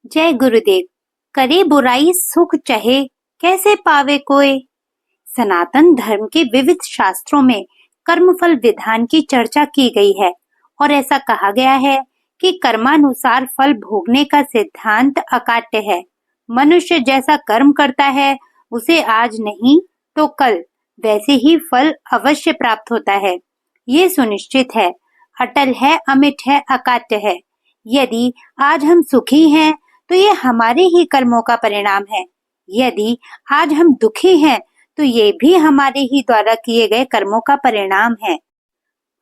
जय गुरुदेव। करे बुराई सुख चहे, कैसे पावे कोय। सनातन धर्म के विविध शास्त्रों में कर्मफल विधान की चर्चा की गई है और ऐसा कहा गया है कि कर्मानुसार फल भोगने का सिद्धांत अकाट्य है। मनुष्य जैसा कर्म करता है उसे आज नहीं तो कल वैसे ही फल अवश्य प्राप्त होता है। ये सुनिश्चित है, अटल है, अमिट है, अकाट्य है। यदि आज हम सुखी हैं तो ये हमारे ही कर्मों का परिणाम है। यदि आज हम दुखी हैं तो ये भी हमारे ही द्वारा किए गए कर्मों का परिणाम है।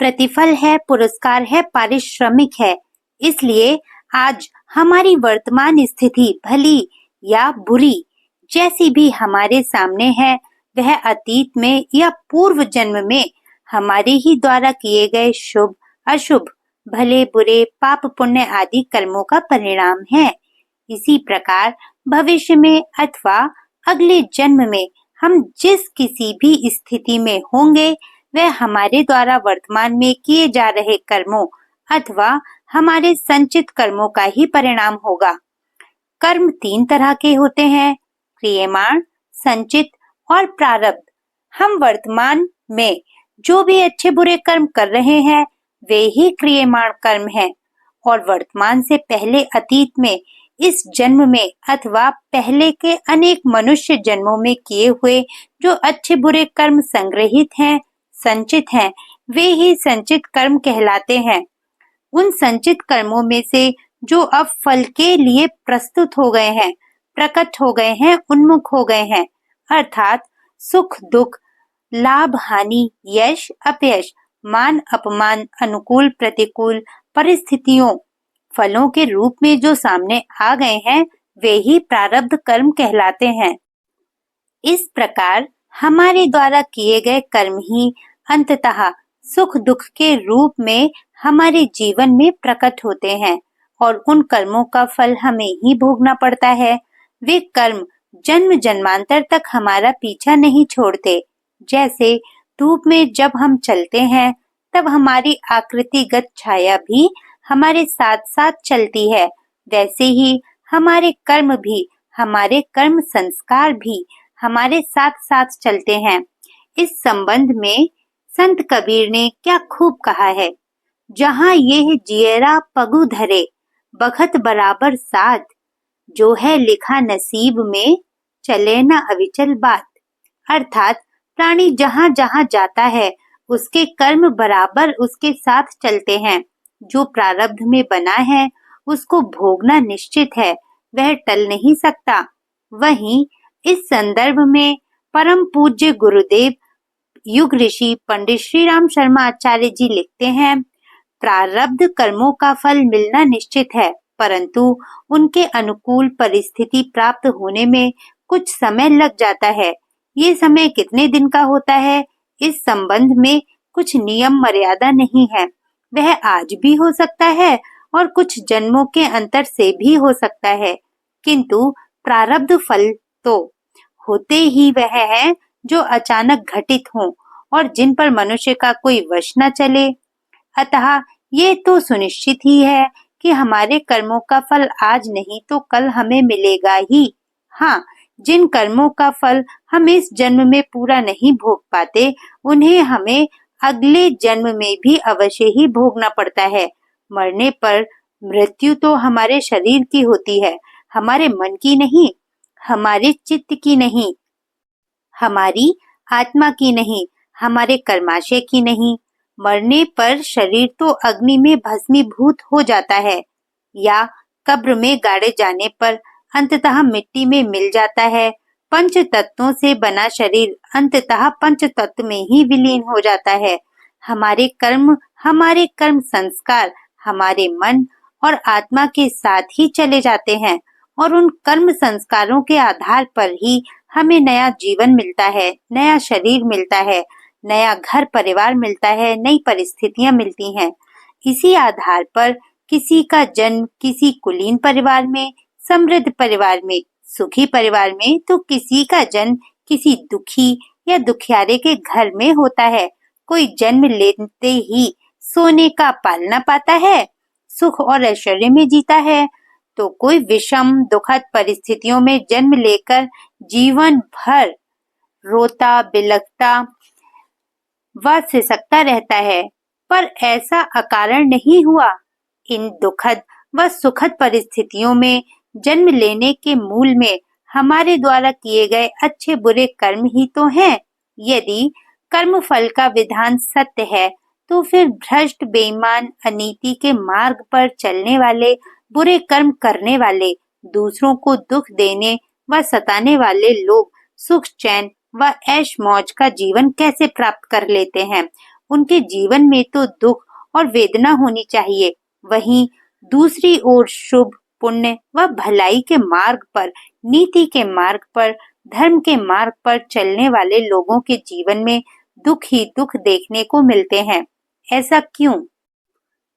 प्रतिफल है, पुरस्कार है, पारिश्रमिक है। इसलिए आज हमारी वर्तमान स्थिति भली या बुरी जैसी भी हमारे सामने है, वह अतीत में या पूर्व जन्म में हमारे ही द्वारा किए गए शुभ अशुभ, भले बुरे, पाप पुण्य आदि कर्मों का परिणाम है। इसी प्रकार भविष्य में अथवा अगले जन्म में हम जिस किसी भी स्थिति में होंगे वह हमारे द्वारा वर्तमान में किए जा रहे कर्मों अथवा हमारे संचित कर्मों का ही परिणाम होगा। कर्म 3 तरह के होते हैं, क्रियमाण, संचित और प्रारब्ध। हम वर्तमान में जो भी अच्छे बुरे कर्म कर रहे हैं वे ही क्रियमाण कर्म हैं और वर्तमान से पहले अतीत में इस जन्म में अथवा पहले के अनेक मनुष्य जन्मों में किए हुए जो अच्छे बुरे कर्म संग्रहित हैं, संचित हैं, वे ही संचित कर्म कहलाते हैं। उन संचित कर्मों में से जो अब फल के लिए प्रस्तुत हो गए हैं, प्रकट हो गए हैं, उन्मुख हो गए हैं, अर्थात सुख दुख, लाभ हानि, यश अपयश, मान अपमान, अनुकूल प्रतिकूल परिस्थितियों फलों के रूप में जो सामने आ गए हैं वे ही प्रारब्ध कर्म कहलाते हैं। इस प्रकार हमारे द्वारा किए गए कर्म ही अंततः सुख दुख के रूप में हमारे जीवन में प्रकट होते हैं और उन कर्मों का फल हमें ही भोगना पड़ता है। वे कर्म जन्म जन्मांतर तक हमारा पीछा नहीं छोड़ते। जैसे धूप में जब हम चलते हैं तब हमारी आकृतिगत छाया भी हमारे साथ साथ चलती है, वैसे ही हमारे कर्म भी, हमारे कर्म संस्कार भी हमारे साथ साथ चलते हैं। इस संबंध में संत कबीर ने क्या खूब कहा है, जहाँ ये जियरा पगु धरे बखत बराबर साथ, जो है लिखा नसीब में चले न अविचल बात। अर्थात प्राणी जहाँ जहाँ जाता है उसके कर्म बराबर उसके साथ चलते हैं। जो प्रारब्ध में बना है उसको भोगना निश्चित है, वह टल नहीं सकता। वहीं इस संदर्भ में परम पूज्य गुरुदेव युग ऋषि पंडित श्री राम शर्मा आचार्य जी लिखते हैं, प्रारब्ध कर्मों का फल मिलना निश्चित है, परंतु उनके अनुकूल परिस्थिति प्राप्त होने में कुछ समय लग जाता है। ये समय कितने दिन का होता है, इस संबंध में कुछ नियम मर्यादा नहीं है। वह आज भी हो सकता है और कुछ जन्मों के अंतर से भी हो सकता है, किंतु प्रारब्ध फल तो होते ही वह है जो अचानक घटित हों और जिन पर मनुष्य का कोई वश न चले। अतः ये तो सुनिश्चित ही है कि हमारे कर्मों का फल आज नहीं तो कल हमें मिलेगा ही। हाँ, जिन कर्मों का फल हम इस जन्म में पूरा नहीं भोग पाते उन्हें हमें अगले जन्म में भी अवश्य ही भोगना पड़ता है। मरने पर मृत्यु तो हमारे शरीर की होती है, हमारे मन की नहीं, हमारे चित्त की नहीं, हमारी आत्मा की नहीं, हमारे कर्माशय की नहीं। मरने पर शरीर तो अग्नि में भस्मीभूत हो जाता है या कब्र में गाड़े जाने पर अंततः मिट्टी में मिल जाता है। पंच तत्वों से बना शरीर अंततः पंच तत्व में ही विलीन हो जाता है। हमारे कर्म संस्कार हमारे मन और आत्मा के साथ ही चले जाते हैं और उन कर्म संस्कारों के आधार पर ही हमें नया जीवन मिलता है, नया शरीर मिलता है, नया घर परिवार मिलता है, नई परिस्थितियां मिलती हैं। इसी आधार पर किसी का जन्म किसी कुलीन परिवार में, समृद्ध परिवार में, सुखी परिवार में, तो किसी का जन्म किसी दुखी या दुखियारे के घर में होता है। कोई जन्म लेते ही सोने का पालना पाता है, सुख और ऐश्वर्य में जीता है, तो कोई विषम दुखद परिस्थितियों में जन्म लेकर जीवन भर रोता बिलखता व सिसकता रहता है, पर ऐसा अकारण नहीं हुआ। इन दुखद व सुखद परिस्थितियों में जन्म लेने के मूल में हमारे द्वारा किए गए अच्छे बुरे कर्म ही तो हैं। यदि कर्म फल का विधान सत्य है, तो फिर भ्रष्ट बेईमान अनीति के मार्ग पर चलने वाले, बुरे कर्म करने वाले, दूसरों को दुख देने व सताने वाले लोग सुख चैन व ऐश मौज का जीवन कैसे प्राप्त कर लेते हैं। उनके जीवन में तो दुख और वेदना होनी चाहिए। वहीं दूसरी ओर शुभ पुण्य व भलाई के मार्ग पर, नीति के मार्ग पर, धर्म के मार्ग पर चलने वाले लोगों के जीवन में दुख ही दुख देखने को मिलते हैं। ऐसा क्यों?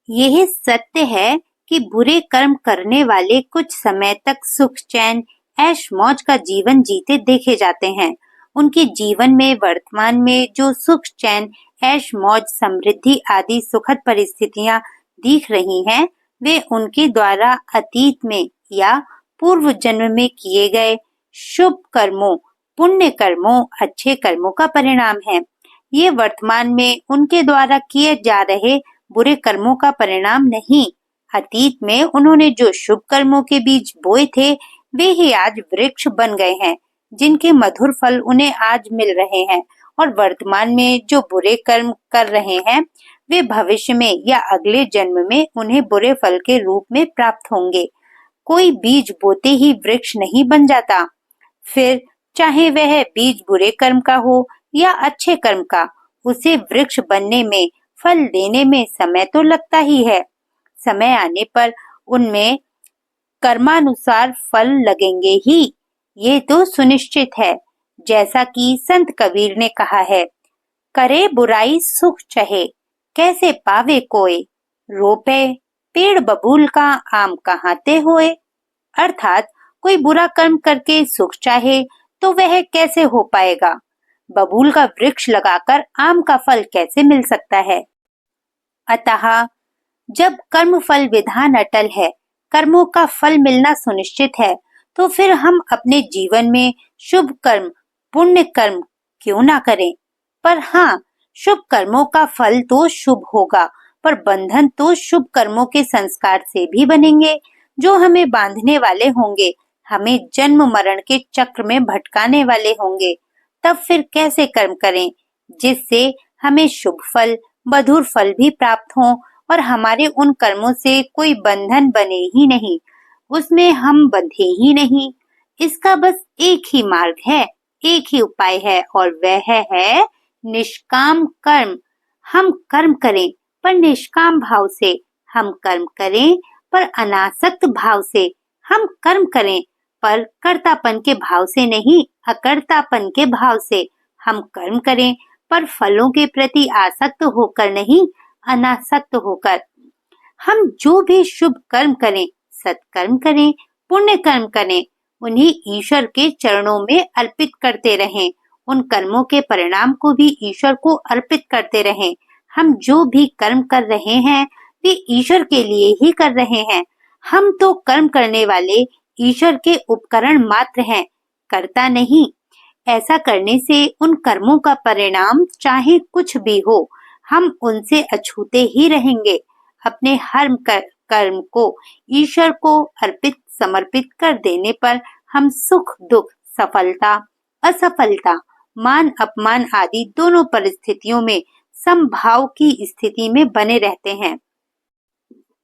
यह सत्य है कि बुरे कर्म करने वाले कुछ समय तक सुख चैन ऐश मौज का जीवन जीते देखे जाते हैं। उनके जीवन में वर्तमान में जो सुख चैन ऐश मौज समृद्धि आदि सुखद परिस्थितियां दिख रही हैं, वे उनके द्वारा अतीत में या पूर्व जन्म में किए गए शुभ कर्मों, पुण्य कर्मों, अच्छे कर्मों का परिणाम है। ये वर्तमान में उनके द्वारा किए जा रहे बुरे कर्मों का परिणाम नहीं। अतीत में उन्होंने जो शुभ कर्मों के बीज बोए थे, वे ही आज वृक्ष बन गए हैं, जिनके मधुर फल उन्हें आज मिल रहे हैं। और वर्तमान में जो बुरे कर्म कर रहे हैं, वे भविष्य में या अगले जन्म में उन्हें बुरे फल के रूप में प्राप्त होंगे। कोई बीज बोते ही वृक्ष नहीं बन जाता। फिर चाहे वह बीज बुरे कर्म का हो या अच्छे कर्म का, उसे वृक्ष बनने में, फल देने में समय तो लगता ही है। समय आने पर उनमें कर्मानुसार फल लगेंगे ही, ये तो सुनिश्चित है। जैसा कि संत कबीर ने कहा है, करे बुराई सुख चहे, कैसे पावे कोय, रोपे पेड़ बबूल का आम कहाँ ते होए। अर्थात कोई बुरा कर्म करके सुख चाहे तो वह कैसे हो पाएगा। बबूल का वृक्ष लगाकर आम का फल कैसे मिल सकता है। अतः जब कर्म फल विधान अटल है, कर्मों का फल मिलना सुनिश्चित है, तो फिर हम अपने जीवन में शुभ कर्म, पुण्य कर्म क्यों ना करें। पर हाँ, शुभ कर्मों का फल तो शुभ होगा, पर बंधन तो शुभ कर्मों के संस्कार से भी बनेंगे, जो हमें बांधने वाले होंगे, हमें जन्म मरण के चक्र में भटकाने वाले होंगे। तब फिर कैसे कर्म करें जिससे हमें शुभ फल, मधुर फल भी प्राप्त हों और हमारे उन कर्मों से कोई बंधन बने ही नहीं, उसमें हम बंधे ही नहीं। इसका बस एक ही मार्ग है, एक ही उपाय है, और वह है निष्काम कर्म। हम कर्म करें पर निष्काम भाव से, हम कर्म करें पर अनासक्त भाव से, हम कर्म करें पर कर्तापन के भाव से नहीं, अकर्तापन के भाव से। हम कर्म करें पर फलों के प्रति आसक्त होकर नहीं, अनासक्त होकर। हम जो भी शुभ कर्म करें, सत्कर्म करें, पुण्य कर्म करें, उन्हें ईश्वर के चरणों में अर्पित करते रहें। उन कर्मों के परिणाम को भी ईश्वर को अर्पित करते रहें। हम जो भी कर्म कर रहे हैं, वे ईश्वर के लिए ही कर रहे हैं। हम तो कर्म करने वाले ईश्वर के उपकरण मात्र हैं, कर्ता नहीं। ऐसा करने से उन कर्मों का परिणाम चाहे कुछ भी हो, हम उनसे अछूते ही रहेंगे। अपने हर कर्म को ईश्वर को अर्पित समर्पित कर देने पर हम सुख दुख, सफलता असफलता, मान अपमान आदि दोनों परिस्थितियों में समभाव की स्थिति में बने रहते हैं।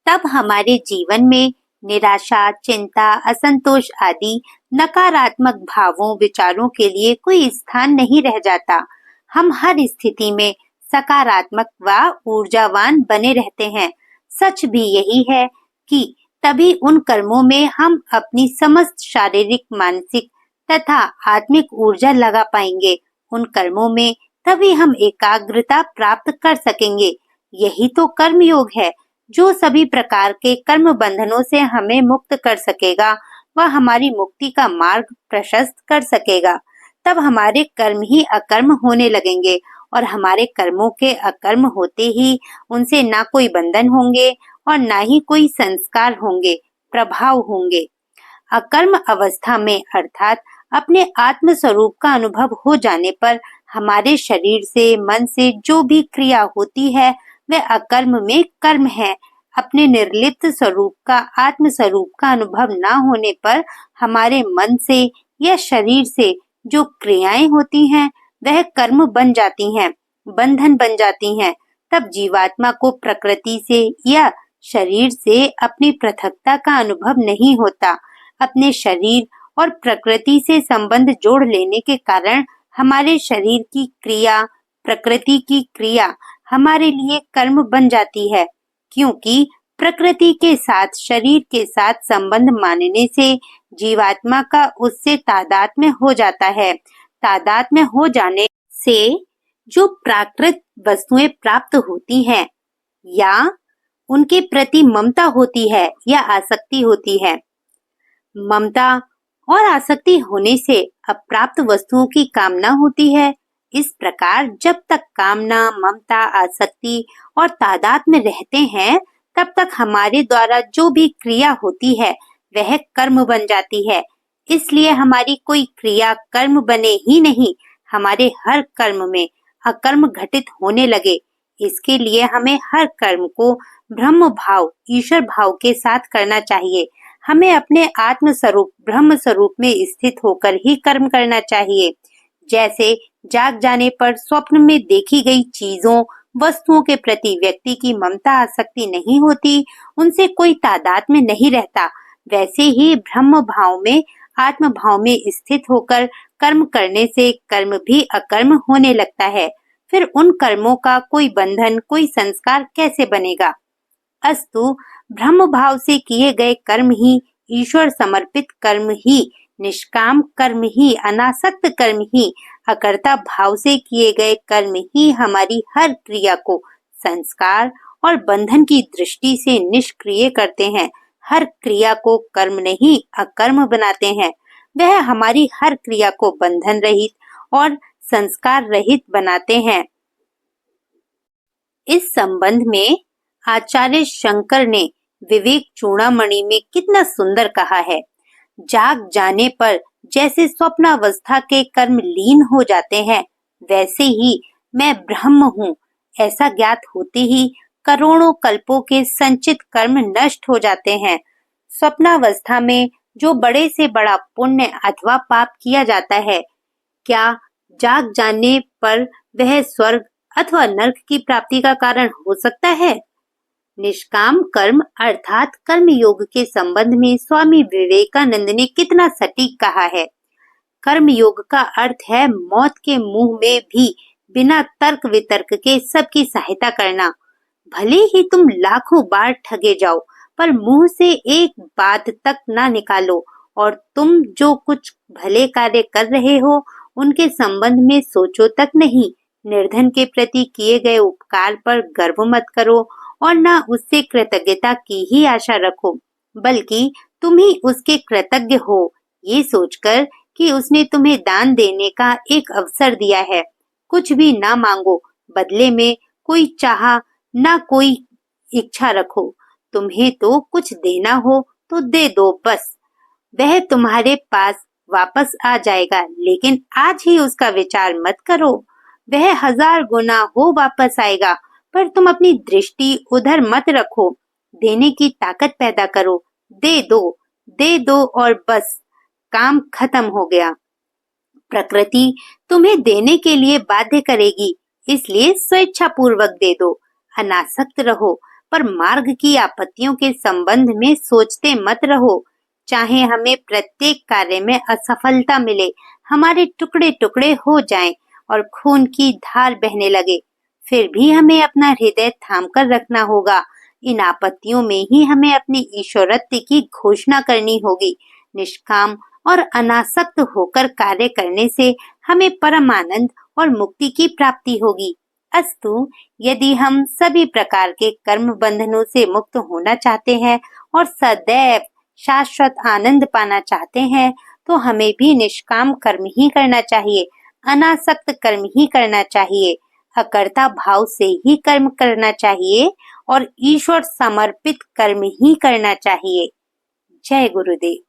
तब हमारे जीवन में निराशा, चिंता, असंतोष आदि नकारात्मक भावों, विचारों के लिए कोई स्थान नहीं रह जाता। हम हर स्थिति में सकारात्मक व ऊर्जावान बने रहते हैं। सच भी यही है कि तभी उन कर्मों में हम अपनी समस्त शारीरिक, मानसिक तथा आत्मिक ऊर्जा लगा पाएंगे। उन कर्मों में तभी हम एकाग्रता प्राप्त कर सकेंगे। यही तो कर्म योग है, जो सभी प्रकार के कर्म बंधनों से हमें मुक्त कर सकेगा व हमारी मुक्ति का मार्ग प्रशस्त कर सकेगा। तब हमारे कर्म ही अकर्म होने लगेंगे और हमारे कर्मों के अकर्म होते ही उनसे ना कोई बंधन होंगे और ना ही कोई संस्कार होंगे। प्रभाव होंगे। अकर्म अवस्था में अर्थात अपने आत्म स्वरूप का अनुभव हो जाने पर हमारे शरीर से, मन से जो भी क्रिया होती है वह अकर्म में कर्म है। अपने निर्लिप्त स्वरूप का, आत्म स्वरूप का अनुभव ना होने पर हमारे मन से या शरीर से जो क्रियाएं होती हैं वह कर्म बन जाती हैं, बंधन बन जाती हैं। तब जीवात्मा को प्रकृति से या शरीर से अपनी पृथकता का अनुभव नहीं होता। अपने शरीर और प्रकृति से संबंध जोड़ लेने के कारण हमारे शरीर की क्रिया, प्रकृति की क्रिया हमारे लिए कर्म बन जाती है, क्योंकि प्रकृति के साथ, शरीर के साथ संबंध मानने से जीवात्मा का उससे तादात्म्य हो जाता है। तादात्म्य हो जाने से जो प्राकृत वस्तुएं प्राप्त होती हैं या उनके प्रति ममता होती है या आसक्ति होती है, ममता और आसक्ति होने से अप्राप्त वस्तुओं की कामना होती है। इस प्रकार जब तक कामना, ममता, आसक्ति और तादात्म्य रहते हैं तब तक हमारे द्वारा जो भी क्रिया होती है वह कर्म बन जाती है। इसलिए हमारी कोई क्रिया कर्म बने ही नहीं, हमारे हर कर्म में अकर्म घटित होने लगे। इसके लिए हमें हर कर्म को ब्रह्म भाव, ईश्वर भाव के साथ करना चाहिए। हमें अपने आत्म स्वरूप, ब्रह्म स्वरूप में स्थित होकर ही कर्म करना चाहिए। जैसे जाग जाने पर स्वप्न में देखी गई चीजों, वस्तुओं के प्रति व्यक्ति की ममता, आसक्ति नहीं होती, उनसे कोई तादात्म्य नहीं रहता, वैसे ही ब्रह्म भाव में, आत्म भाव में स्थित होकर कर्म करने से कर्म भी अकर्म होने लगता है। फिर उन कर्मों का कोई बंधन, कोई संस्कार कैसे बनेगा? अस्तु, ब्रह्म भाव से किए गए कर्म ही, ईश्वर समर्पित कर्म ही, निष्काम कर्म ही, अनासक्त कर्म ही, अकर्ता भाव से किए गए कर्म ही हमारी हर क्रिया को संस्कार और बंधन की दृष्टि से निष्क्रिय करते हैं। हर क्रिया को कर्म नहीं अकर्म बनाते हैं। वह हमारी हर क्रिया को बंधन रहित और संस्कार रहित बनाते हैं। इस संबंध में आचार्य शंकर ने विवेक चूड़ामणि में कितना सुंदर कहा है। जाग जाने पर जैसे स्वप्नावस्था के कर्म लीन हो जाते हैं, वैसे ही मैं ब्रह्म हूँ ऐसा ज्ञात होते ही करोड़ों कल्पों के संचित कर्म नष्ट हो जाते हैं। स्वप्नावस्था में जो बड़े से बड़ा पुण्य अथवा पाप किया जाता है, क्या जाग जाने पर वह स्वर्ग अथवा नरक की प्राप्ति का कारण हो सकता है? निष्काम कर्म अर्थात कर्म योग के संबंध में स्वामी विवेकानंद ने कितना सटीक कहा है। कर्म योग का अर्थ है मौत के मुंह में भी बिना तर्क वितर्क के सबकी सहायता करना। भले ही तुम लाखों बार ठगे जाओ, पर मुंह से एक बात तक ना निकालो और तुम जो कुछ भले कार्य कर रहे हो उनके संबंध में सोचो तक नहीं। निर्धन के प्रति किए गए उपकार पर गर्व मत करो और न उससे कृतज्ञता की ही आशा रखो, बल्कि तुम ही उसके कृतज्ञ हो ये सोचकर कि उसने तुम्हें दान देने का एक अवसर दिया है। कुछ भी ना मांगो, बदले में कोई चाह ना कोई इच्छा रखो। तुम्हें तो कुछ देना हो तो दे दो बस, वह तुम्हारे पास वापस आ जाएगा, लेकिन आज ही उसका विचार मत करो। वह 1000 गुना हो वापस आएगा, पर तुम अपनी दृष्टि उधर मत रखो। देने की ताकत पैदा करो, दे दो और बस काम खत्म हो गया। प्रकृति तुम्हें देने के लिए बाध्य करेगी, इसलिए स्वेच्छा पूर्वक दे दो। अनासक्त रहो, पर मार्ग की आपत्तियों के संबंध में सोचते मत रहो। चाहे हमें प्रत्येक कार्य में असफलता मिले, हमारे टुकड़े टुकड़े हो जाएं और खून की धार बहने लगे, फिर भी हमें अपना हृदय थाम कर रखना होगा। इन आपत्तियों में ही हमें अपनी ईश्वरत्व की घोषणा करनी होगी। निष्काम और अनासक्त होकर कार्य करने से हमें परम आनंद और मुक्ति की प्राप्ति होगी। अस्तु, यदि हम सभी प्रकार के कर्म बंधनों से मुक्त होना चाहते हैं और सदैव शाश्वत आनंद पाना चाहते हैं, तो हमें भी निष्काम कर्म ही करना चाहिए, अनासक्त कर्म ही करना चाहिए, अकर्ता भाव से ही कर्म करना चाहिए और ईश्वर समर्पित कर्म ही करना चाहिए। जय गुरुदेव।